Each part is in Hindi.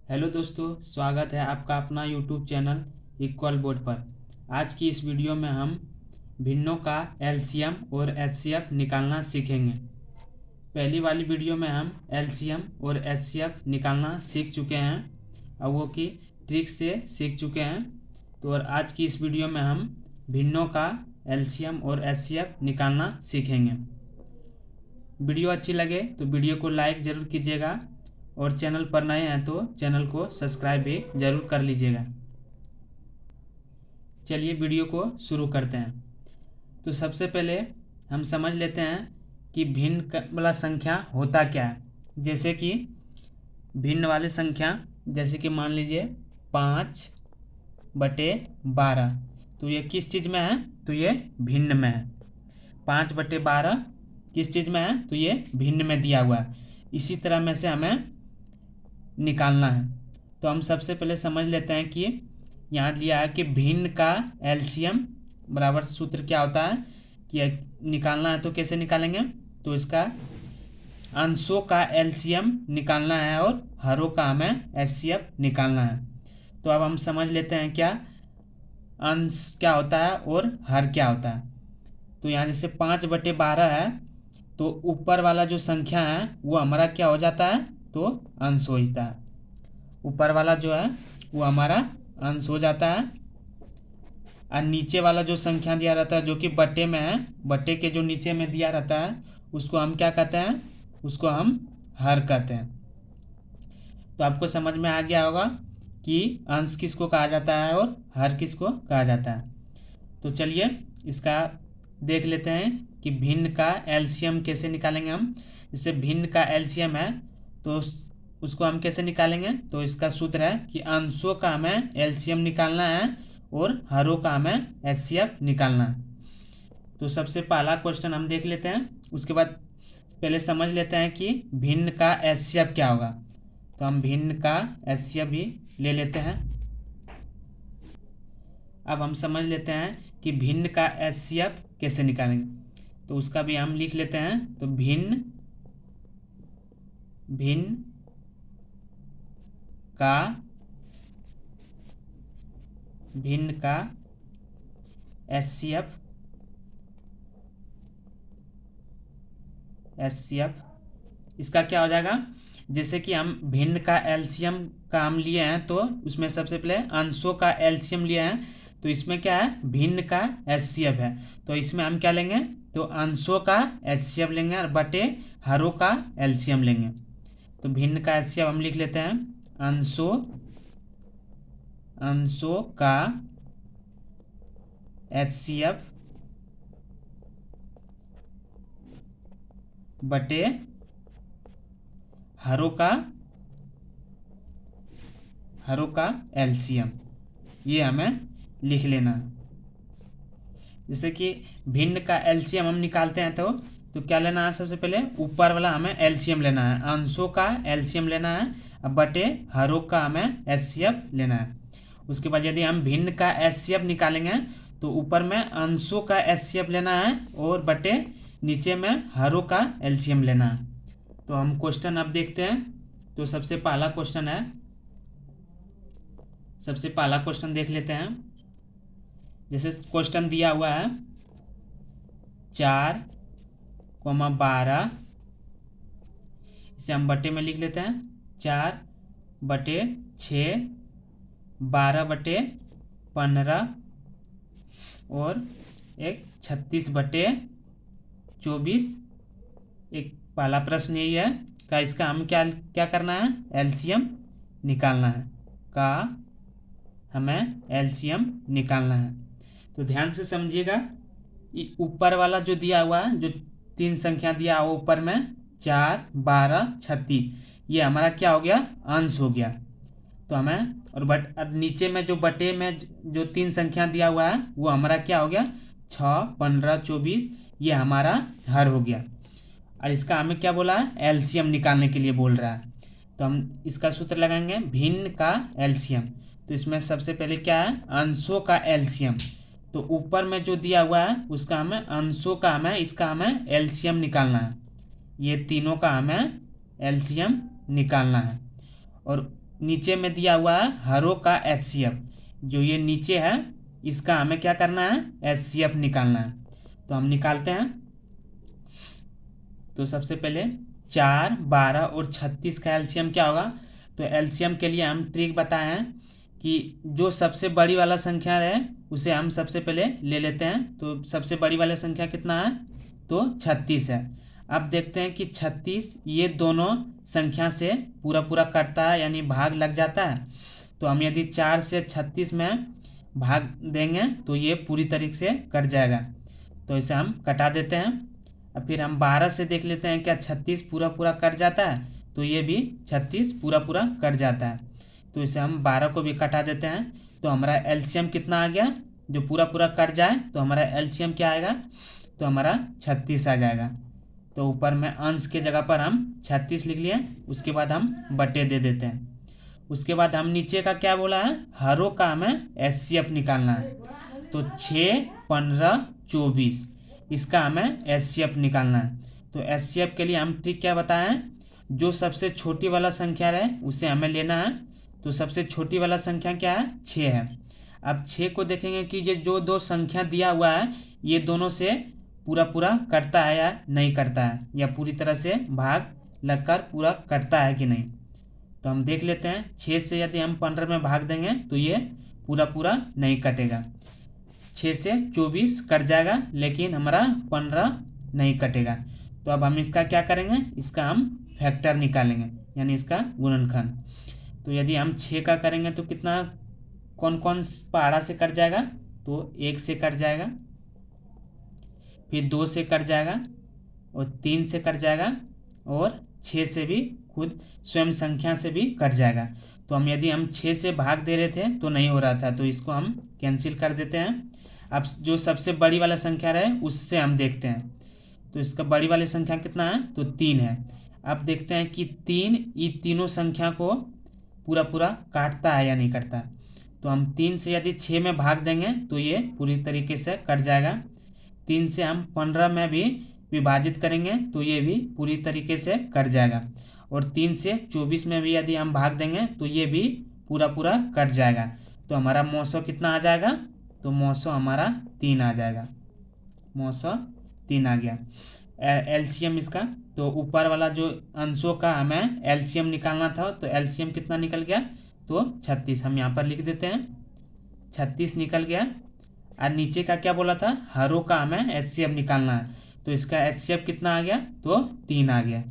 हेलो दोस्तों, स्वागत है आपका अपना यूट्यूब चैनल इक्वल बोर्ड पर। आज की इस वीडियो में हम भिन्नों का एलसीएम और एचसीएफ निकालना सीखेंगे। पहली वाली वीडियो में हम एलसीएम और एचसीएफ निकालना सीख चुके हैं और वो की ट्रिक से सीख चुके हैं। तो और आज की इस वीडियो में हम भिन्नों का एलसीएम और एचसीएफ निकालना सीखेंगे। वीडियो अच्छी लगे तो वीडियो को लाइक ज़रूर कीजिएगा और चैनल पर नए हैं तो चैनल को सब्सक्राइब भी ज़रूर कर लीजिएगा। चलिए वीडियो को शुरू करते हैं। तो सबसे पहले हम समझ लेते हैं कि भिन्न वाला संख्या होता क्या है। जैसे कि भिन्न वाली संख्या, जैसे कि मान लीजिए 5/12, तो ये किस चीज़ में है? तो ये भिन्न में है। 5/12 किस चीज़ में है? तो ये भिन्न में दिया हुआ है। इसी तरह में से हमें निकालना है। तो हम सबसे पहले समझ लेते हैं कि यहाँ लिया है कि भिन्न का एलसीएम बराबर सूत्र क्या होता है कि निकालना है। तो कैसे निकालेंगे? तो इसका अंशों का एलसीएम निकालना है और हरों का हमें एचसीएफ निकालना है। तो अब हम समझ लेते हैं क्या अंश क्या होता है और हर क्या होता है। तो यहाँ जैसे 5/12 है तो ऊपर वाला जो संख्या है वो हमारा क्या हो जाता है? तो अंश हो जाता है। ऊपर वाला जो है वो हमारा अंश हो जाता है और नीचे वाला जो संख्या दिया रहता है जो कि बट्टे में है, बट्टे के जो नीचे में दिया रहता है उसको हम क्या कहते हैं? उसको हम हर कहते हैं। तो आपको समझ में आ गया होगा कि अंश किसको कहा जाता है और हर किसको कहा जाता है। तो चलिए इसका देख लेते हैं कि भिन्न का एलसीएम कैसे निकालेंगे हम। जैसे भिन्न का एलसीएम है तो उसको हम कैसे निकालेंगे? तो इसका सूत्र है कि अंशों का हमें एलसीएम निकालना है और हरों का हमें एचसीएफ निकालना है। तो सबसे पहला क्वेश्चन हम देख लेते हैं, उसके बाद पहले समझ लेते हैं कि भिन्न का एचसीएफ क्या होगा। तो हम भिन्न का एचसीएफ भी ले लेते हैं। अब हम समझ लेते हैं कि भिन्न का एचसीएफ कैसे निकालेंगे। तो उसका भी हम लिख लेते हैं। तो भिन्न का एचसीएफ इसका क्या हो जाएगा? जैसे कि हम भिन्न का एलसीएम का हम लिए हैं तो उसमें सबसे पहले अंशों का एलसीएम लिए हैं। तो इसमें क्या है? भिन्न का एचसीएफ है। तो इसमें हम क्या लेंगे? तो अंशों का एचसीएफ लेंगे और बटे हरों का एलसीएम लेंगे। तो भिन्न का एचसीएफ हम लिख लेते हैं अंशों का एचसीएफ बटे हरों का एलसीएम, ये हमें लिख लेना है। जैसे कि भिन्न का एलसीएम हम निकालते हैं तो क्या लेना है? सबसे पहले ऊपर वाला हमें एलसीएम लेना है, अंशों का एलसीएम लेना है, अब बटे हरों का हमें एचसीएफ लेना है। उसके बाद यदि हम भिन्न का एचसीएफ निकालेंगे तो ऊपर में अंशों का एचसीएफ लेना है और बटे नीचे में हरों का एलसीएम लेना है। तो हम क्वेश्चन अब देखते हैं। तो सबसे पहला क्वेश्चन देख लेते हैं। जैसे क्वेश्चन दिया हुआ है 4,12, इसे हम बटे में लिख लेते हैं। 4/6, 12/15 और एक 36/24। एक पहला प्रश्न यही है का इसका हम क्या करना है? एलसीएम निकालना है। हमें एलसीएम निकालना है। तो ध्यान से समझिएगा, ऊपर वाला जो दिया हुआ है, जो 3 संख्या दिया हुआ ऊपर में 4, 12, 36, ये हमारा क्या हो गया? अंश हो गया। तो हमें और अब नीचे में जो बटे में जो 3 संख्या दिया हुआ है वो हमारा क्या हो गया? 6, 15, 24, ये हमारा हर हो गया। और इसका हमें क्या बोला है? एलसीएम निकालने के लिए बोल रहा है। तो हम इसका सूत्र लगाएंगे भिन्न का एलसीएम। तो इसमें सबसे पहले क्या है? अंशों का एलसीएम। तो ऊपर में जो दिया हुआ है उसका हमें अंशों का इसका हमें एलसीएम निकालना है। ये तीनों का हमें एलसीएम निकालना है। और नीचे में दिया हुआ है हरों का HCF, जो ये नीचे है इसका हमें क्या करना है, HCF निकालना है। तो हम निकालते हैं। तो सबसे पहले 4, 12 और 36 का एलसीएम क्या होगा। तो एलसीएम के लिए हम ट्रिक बताए हैं कि जो सबसे बड़ी वाला संख्या है उसे हम सबसे पहले ले लेते हैं। तो सबसे बड़ी वाला संख्या कितना है, तो 36 है। अब देखते हैं कि 36 ये दोनों संख्या से पूरा पूरा कटता है, यानी भाग लग जाता है। तो हम यदि 4 से 36 में भाग देंगे तो ये पूरी तरीके से कट जाएगा। तो इसे हम कटा देते हैं। अब फिर हम 12 से देख लेते हैं क्या 36 पूरा पूरा कट जाता है। तो ये भी 36 पूरा पूरा कट जाता है। तो इसे हम 12 को भी कटा देते हैं। तो हमारा एलसीएम कितना आ गया, जो पूरा पूरा कट जाए तो हमारा एलसीएम क्या आएगा, तो हमारा 36 आ जाएगा। तो ऊपर में अंश के जगह पर हम 36 लिख लिए, उसके बाद हम बटे दे देते हैं। उसके बाद हम नीचे का क्या बोला है, हरों का हमें HCF निकालना है। तो 6, 15, 24 इसका हमें HCF निकालना है। तो HCF के लिए हम ट्रिक क्या बताए हैं, जो सबसे छोटी वाला संख्या है उसे हमें लेना है। तो सबसे छोटी वाला संख्या क्या है, 6 है। अब 6 को देखेंगे कि ये जो दो संख्या दिया हुआ है ये दोनों से पूरा पूरा कटता है या नहीं कटता है, या पूरी तरह से भाग लगकर पूरा कटता है कि नहीं। तो हम देख लेते हैं। 6 से यदि हम 15 में भाग देंगे तो ये पूरा पूरा नहीं कटेगा। 6 से 24 कट जाएगा, लेकिन हमारा 15 नहीं कटेगा। तो अब हम इसका क्या करेंगे, इसका हम फैक्टर निकालेंगे, यानी इसका गुणनखंड। तो यदि हम 6 का करेंगे तो कितना, कौन कौन पहाड़ा से कट जाएगा, तो 1 से कट जाएगा, फिर 2 से कट जाएगा, और 3 से कट जाएगा, और 6 से भी खुद स्वयं संख्या से भी कट जाएगा। तो हम यदि हम 6 से भाग दे रहे थे तो नहीं हो रहा था, तो इसको हम कैंसिल कर देते हैं। अब जो सबसे बड़ी वाला संख्या रहे उससे हम देखते हैं। तो इसका बड़ी वाली संख्या कितना है, तो 3 है। अब देखते हैं कि 3 ये तीनों संख्या को पूरा पूरा काटता है या नहीं काटता। तो हम 3 से यदि 6 में भाग देंगे तो ये पूरी तरीके से कट जाएगा। 3 से हम 15 में भी विभाजित करेंगे तो ये भी पूरी तरीके से कट जाएगा। और 3 से 24 में भी यदि हम भाग देंगे तो ये भी पूरा पूरा कट जाएगा। तो हमारा 900 कितना आ जाएगा, तो 900 हमारा 3 आ जाएगा। 900 3 आ गया एलसीएम इसका। तो ऊपर वाला जो अंशों का हमें एलसीएम निकालना था, तो एलसीएम कितना निकल गया, तो 36 हम यहाँ पर लिख देते हैं। 36 निकल गया। और नीचे का क्या बोला था, हरों का हमें HCF निकालना है। तो इसका HCF कितना आ गया, तो 3 आ गया।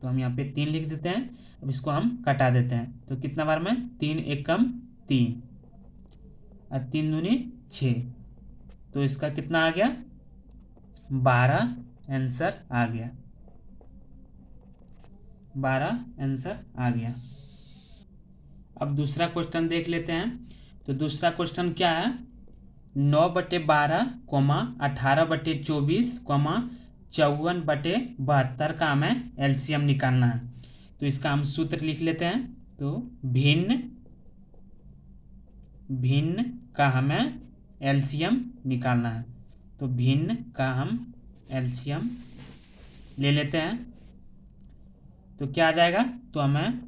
तो हम यहाँ पे 3 लिख देते हैं। अब इसको हम कटा देते हैं। तो कितना बार में, 3 एकम 3 और 3 दूनी 6। तो इसका कितना आ गया, 12 आंसर आ गया। 12 आंसर आ गया। अब दूसरा क्वेश्चन देख लेते हैं। तो दूसरा क्वेश्चन क्या है, 9/12, 18/24, 54/72 का हमें एलसीएम निकालना है। तो इसका हम सूत्र लिख लेते हैं। तो भिन्न भिन्न का हमें एलसीएम निकालना है। तो भिन्न का हम एलसीएम ले लेते हैं। तो क्या आ जाएगा, तो हमें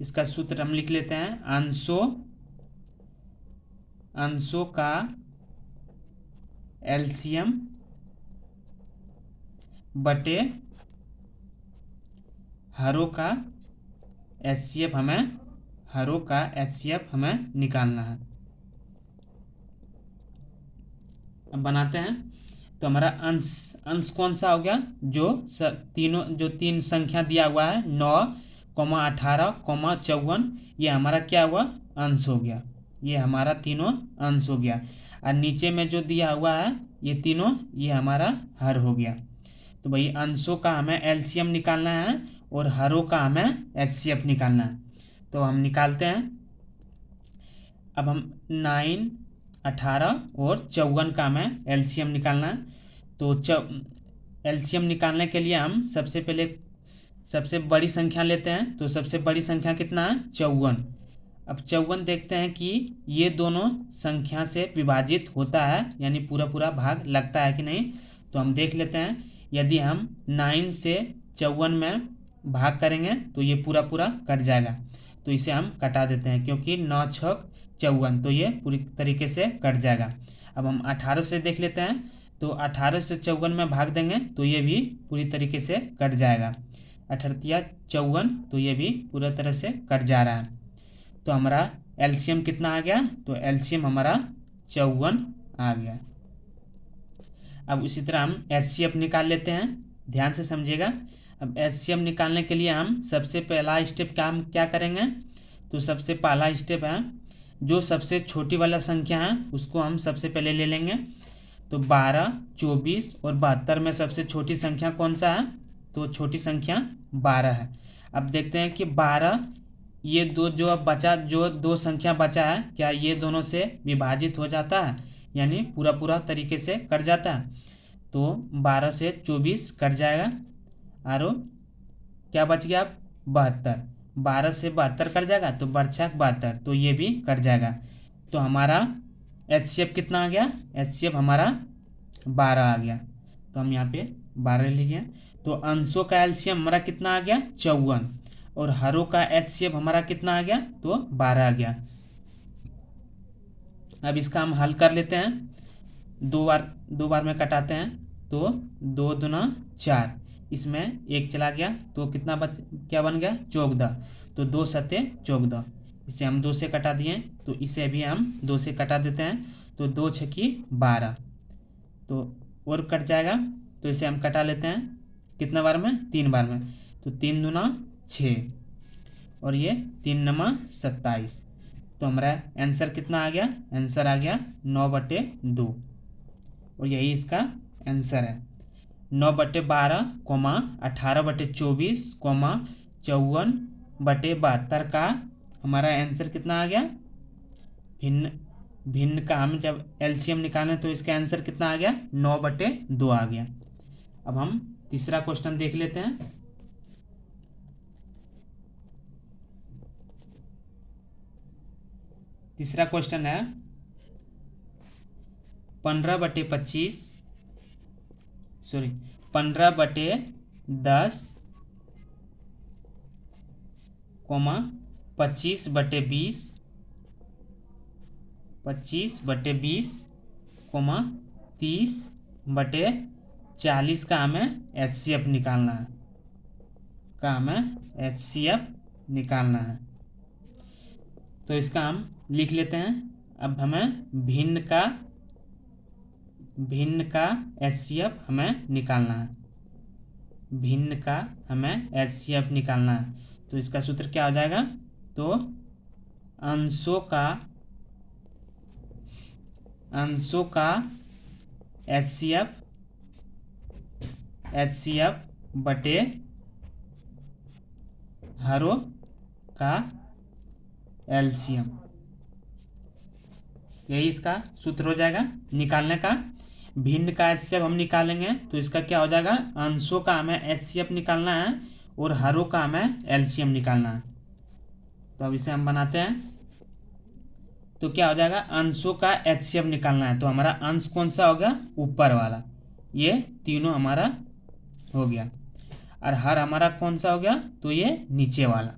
इसका सूत्र हम लिख लेते हैं। अंशों का एलसीएम बटे हरों का HCF हमें निकालना है। अब बनाते हैं। तो हमारा अंश कौन सा हो गया, जो तीन संख्या दिया हुआ है 9, 18, 54, ये हमारा क्या हुआ, अंश हो गया। ये हमारा तीनों अंश हो गया। और नीचे में जो दिया हुआ है ये तीनों, ये हमारा हर हो गया। तो भाई अंशों का हमें एलसीएम निकालना है और हरों का हमें HCF निकालना है। तो हम निकालते हैं। अब हम 9, 18 और 54 का हमें एलसीएम निकालना है। तो एलसीएम निकालने के लिए हम सबसे पहले सबसे बड़ी संख्या लेते हैं। तो सबसे बड़ी संख्या कितना है, 54। अब 54 देखते हैं कि ये दोनों संख्या से विभाजित होता है, यानी पूरा पूरा भाग लगता है कि नहीं। तो हम देख लेते हैं। यदि हम 9 से 54 में भाग करेंगे तो ये पूरा पूरा कट जाएगा। तो इसे हम कटा देते हैं, क्योंकि 9 छक 54, तो ये पूरी तरीके से कट जाएगा। अब हम 18 से देख लेते हैं, तो 18 से 54 में भाग देंगे तो ये भी पूरी तरीके से कट जाएगा। 18 54, तो ये भी पूरा तरह से कट जा रहा है। तो हमारा एलसीएम कितना आ गया, तो एलसीएम हमारा 54 आ गया। अब उसी तरह हम एचसीएफ निकाल लेते हैं, ध्यान से समझिएगा। अब एचसीएफ निकालने के लिए हम सबसे पहला स्टेप क्या करेंगे, तो सबसे पहला स्टेप है जो सबसे छोटी वाला संख्या है उसको हम सबसे पहले ले लेंगे। तो 12, 24 और 72 में सबसे छोटी संख्या कौन सा है, तो छोटी संख्या 12 है। अब देखते हैं कि 12, ये दो संख्या बचा है, क्या ये दोनों से विभाजित हो जाता है, यानी पूरा तरीके से कट जाता है। तो 12 से 24 कट जाएगा, और क्या बच गया, 72। 12 से 72 कट जाएगा, तो बरछक 72, तो ये भी कट जाएगा। तो हमारा एचसीएफ कितना आ गया, एचसीएफ हमारा 12 आ गया। तो हम यहाँ पे 12 लिखे। तो अंशों का एलसीएम हमारा कितना आ गया, 54, और हरों का एचसीएफ हमारा कितना आ गया, तो 12 आ गया। अब इसका हम हल कर लेते हैं, दो बार में कटाते हैं। तो 2 दूना 4, इसमें 1 चला गया, तो कितना क्या बन गया, 14। तो 2 सत्ते 14, इसे हम 2 से कटा दिए, तो इसे भी हम 2 से कटा देते हैं। तो 2 छकी 12, तो और कट जाएगा, तो इसे हम कटा लेते हैं कितना बार में, 3 बार में। तो 3 दूना 6, और ये 3 नमा 27। तो हमारा आंसर कितना आ गया, आंसर आ गया 9/2, और यही इसका आंसर है। 9/12, 18/24, 54/72 का हमारा आंसर कितना आ गया। भिन्न का हम जब एलसीएम निकालें तो इसका आंसर कितना आ गया, 9/2 आ गया। अब हम तीसरा क्वेश्चन देख लेते हैं। तीसरा क्वेश्चन है 15/10, 25/20, 25/20, 30/40 का हमें एचसीएफ निकालना है, तो इसका हम लिख लेते हैं। अब हमें भिन्न का एचसीएफ हमें निकालना है, तो इसका सूत्र क्या हो जाएगा, तो अंशों का एचसीएफ बटे हरों का एलसीएम, यही इसका सूत्र हो जाएगा निकालने का। भिन्न का एचसीएफ हम निकालेंगे, तो इसका क्या हो जाएगा, अंशों का हमें एचसीएफ निकालना है और हरों का हमें एलसीएम निकालना है। तो अब इसे हम बनाते हैं। तो क्या हो जाएगा, अंशों का एचसीएफ निकालना है, तो हमारा अंश कौन सा हो गया, ऊपर वाला, ये तीनों हमारा हो गया। और हर हमारा कौन सा हो गया, तो ये नीचे वाला।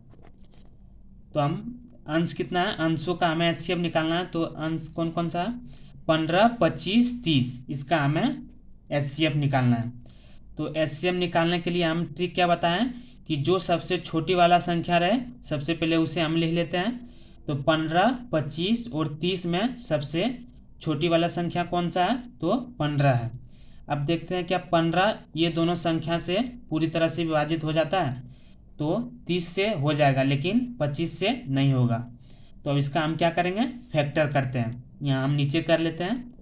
तो हम अंश कितना है, अंशों का हमें एचसीएफ निकालना है, तो अंश कौन कौन सा है, 15, 25, 30, इसका हमें एचसीएफ निकालना है। तो एचसीएफ निकालने के लिए हम ट्रिक क्या बताएं, कि जो सबसे छोटी वाला संख्या रहे सबसे पहले उसे हम लिख लेते हैं। तो 15, 25 और 30 में सबसे छोटी वाला संख्या कौन सा है, तो 15 है। अब देखते हैं क्या 15 ये दोनों संख्या से पूरी तरह से विभाजित हो जाता है, तो 30 से हो जाएगा, लेकिन 25 से नहीं होगा। तो अब इसका हम क्या करेंगे, फैक्टर करते हैं। यहाँ हम नीचे कर लेते हैं,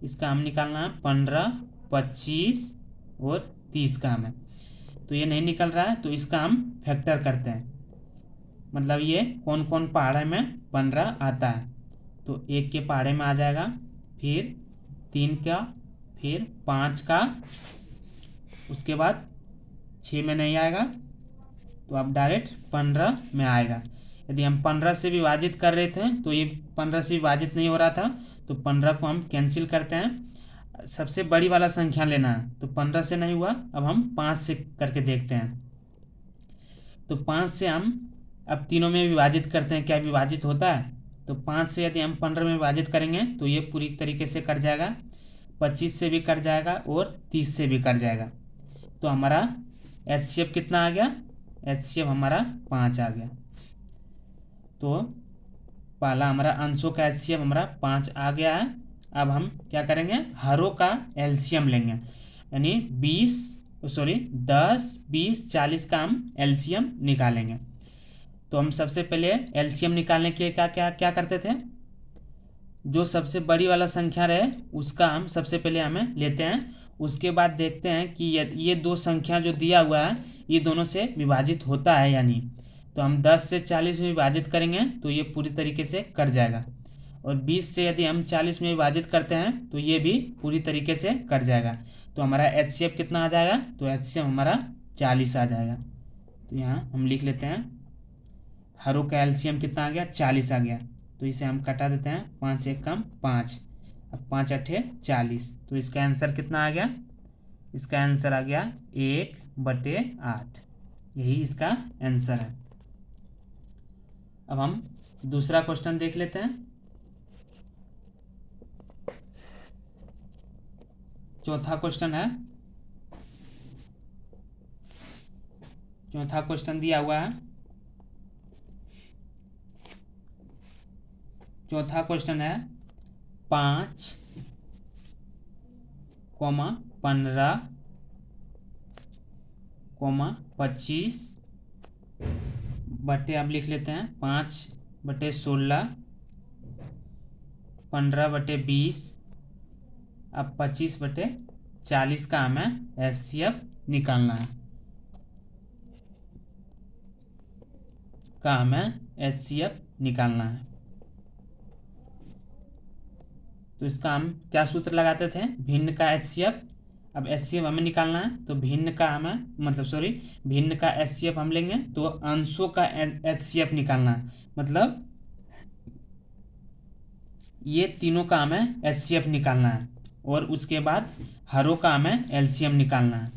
इसका हम निकालना है 15, 25 और 30 का हमें, तो ये नहीं निकल रहा है, तो इसका हम फैक्टर करते हैं। मतलब ये कौन कौन पहाड़े में 15 आता है, तो 1 के पहाड़े में आ जाएगा, फिर 3 का, फिर 5 का, उसके बाद 6 में नहीं आएगा, तो अब डायरेक्ट 15 में आएगा। यदि हम 15 से विभाजित कर रहे थे तो ये 15 से विभाजित नहीं हो रहा था, तो 15 को हम कैंसिल करते हैं। सबसे बड़ी वाला संख्या लेना है, तो 15 से नहीं हुआ, अब हम 5 से करके देखते हैं। तो 5 से हम अब तीनों में विभाजित करते हैं, क्या विभाजित होता है? तो 5 से यदि हम 15 में विभाजित करेंगे तो ये पूरी तरीके से कट जाएगा, 25 से भी कट जाएगा और 30 से भी कट जाएगा। तो हमारा HCF कितना आ गया? HCF हमारा 5 आ गया। तो पहला हमारा अंशों का HCF हमारा 5 आ गया है। अब हम क्या करेंगे? हरों का LCM लेंगे, यानी 10, 20, 40 का हम LCM निकालेंगे। तो हम सबसे पहले LCM निकालने के क्या क्या क्या करते थे? जो सबसे बड़ी वाला संख्या रहे उसका हम सबसे पहले हमें लेते हैं, उसके बाद देखते हैं कि ये दो संख्या जो दिया हुआ है ये दोनों से विभाजित होता है या नहीं। तो हम 10 से 40 में विभाजित करेंगे तो ये पूरी तरीके से कट जाएगा, और 20 से यदि हम 40 में विभाजित करते हैं तो ये भी पूरी तरीके से कट जाएगा। तो हमारा HCF कितना आ जाएगा? तो HCF हमारा 40 आ जाएगा। तो यहाँ हम लिख लेते हैं हरों का LCM कितना आ गया? 40 आ गया। तो इसे हम कटा देते हैं, 5 एक कम 5, अब 5 अठे 40। तो इसका आंसर कितना आ गया? इसका आंसर आ गया 1/8। यही इसका आंसर है। अब हम दूसरा क्वेश्चन देख लेते हैं। चौथा क्वेश्चन है, चौथा क्वेश्चन दिया हुआ है। चौथा क्वेश्चन है 5, 15, 25 बटे, अब लिख लेते हैं 5/16, 15/20, अब 25/40 का हमें HCF निकालना है, निकालना है। तो इसका हम क्या सूत्र लगाते थे? भिन्न का HCF। अब HCF हमें निकालना है तो भिन्न का HCF हम लेंगे तो अंशों का HCF निकालना है, मतलब ये तीनों का हमें HCF निकालना है, और उसके बाद हरों का हमें LCM निकालना है।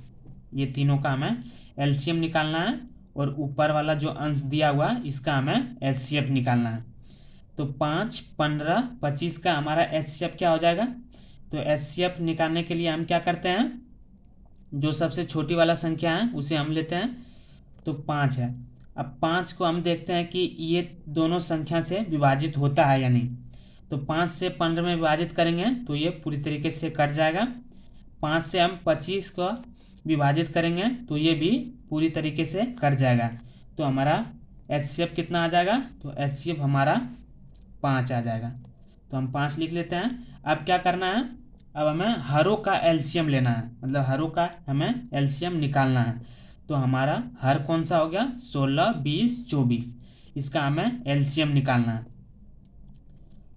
ये तीनों का हमें LCM निकालना है, और ऊपर वाला जो अंश दिया हुआ इसका हमें HCF निकालना है। तो 5, 15, 25 का हमारा HCF क्या हो जाएगा? तो HCF निकालने के लिए हम क्या करते हैं? जो सबसे छोटी वाला संख्या है उसे हम लेते हैं, तो 5 है। अब 5 को हम देखते हैं कि ये दोनों संख्या से विभाजित होता है या नहीं। तो 5 से 15 में विभाजित करेंगे तो ये पूरी तरीके से कट जाएगा। 5 से हम 25 को विभाजित करेंगे तो ये भी पूरी तरीके से कट जाएगा। तो हमारा HCF कितना आ जाएगा? तो HCF हमारा 5 आ जाएगा। तो हम 5 लिख लेते हैं। अब क्या करना है? अब हमें हरों का LCM लेना है, मतलब हरों का हमें LCM निकालना है। तो हमारा हर कौन सा हो गया? 16, 20, 24, इसका हमें LCM निकालना है।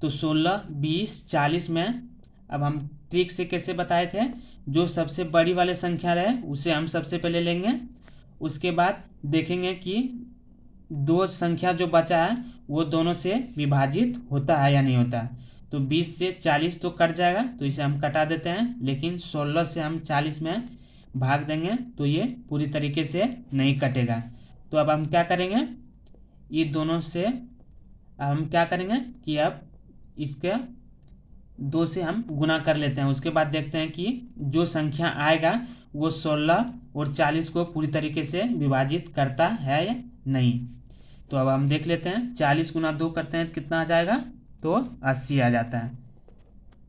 तो 16, 20, 40 में अब हम ट्रिक से कैसे बताए थे? जो सबसे बड़ी वाले संख्या रहे उसे हम सबसे पहले लेंगे, उसके बाद देखेंगे कि दो संख्या जो बचा है वो दोनों से विभाजित होता है या नहीं होता। तो 20 से 40 तो कट जाएगा, तो इसे हम कटा देते हैं, लेकिन 16 से हम 40 में भाग देंगे तो ये पूरी तरीके से नहीं कटेगा। तो अब हम क्या करेंगे? ये दोनों से हम क्या करेंगे कि अब इसके 2 से हम गुना कर लेते हैं, उसके बाद देखते हैं कि जो संख्या आएगा वो 16 और 40 को पूरी तरीके से विभाजित करता है या नहीं। तो अब हम देख लेते हैं, 40 गुना 2 करते हैं तो कितना आ जाएगा? तो 80 आ जाता है,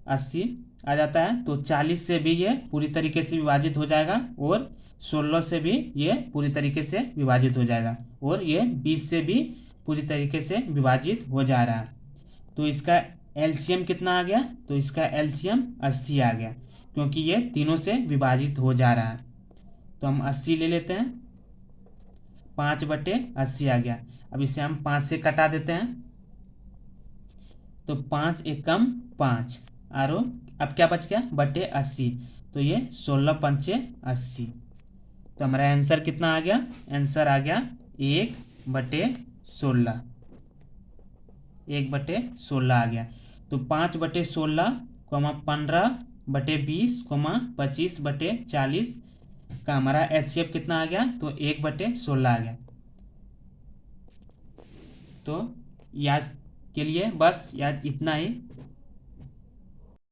80 आ जाता है। तो 40 से भी ये पूरी तरीके से विभाजित हो जाएगा, और 16 से भी ये पूरी तरीके से विभाजित हो जाएगा, और ये 20 से भी पूरी तरीके से विभाजित हो जा रहा है। तो इसका LCM कितना आ गया? तो इसका LCM 80 आ गया, क्योंकि ये तीनों से विभाजित हो जा रहा है। तो हम 80 ले लेते हैं, 5/80 आ गया। अब इसे हम 5 से कटा देते हैं, तो 5 एकम 5, और अब क्या बच गया? बटे 80, तो ये 16 पंचे 80। तो हमारा आंसर कितना आ गया? आंसर आ गया 1/16, 1/16 आ गया। तो 5/16, 15/20, 25/40 का हमारा HCF कितना आ गया? तो 1/16 आ गया। तो आज के लिए बस आज इतना ही।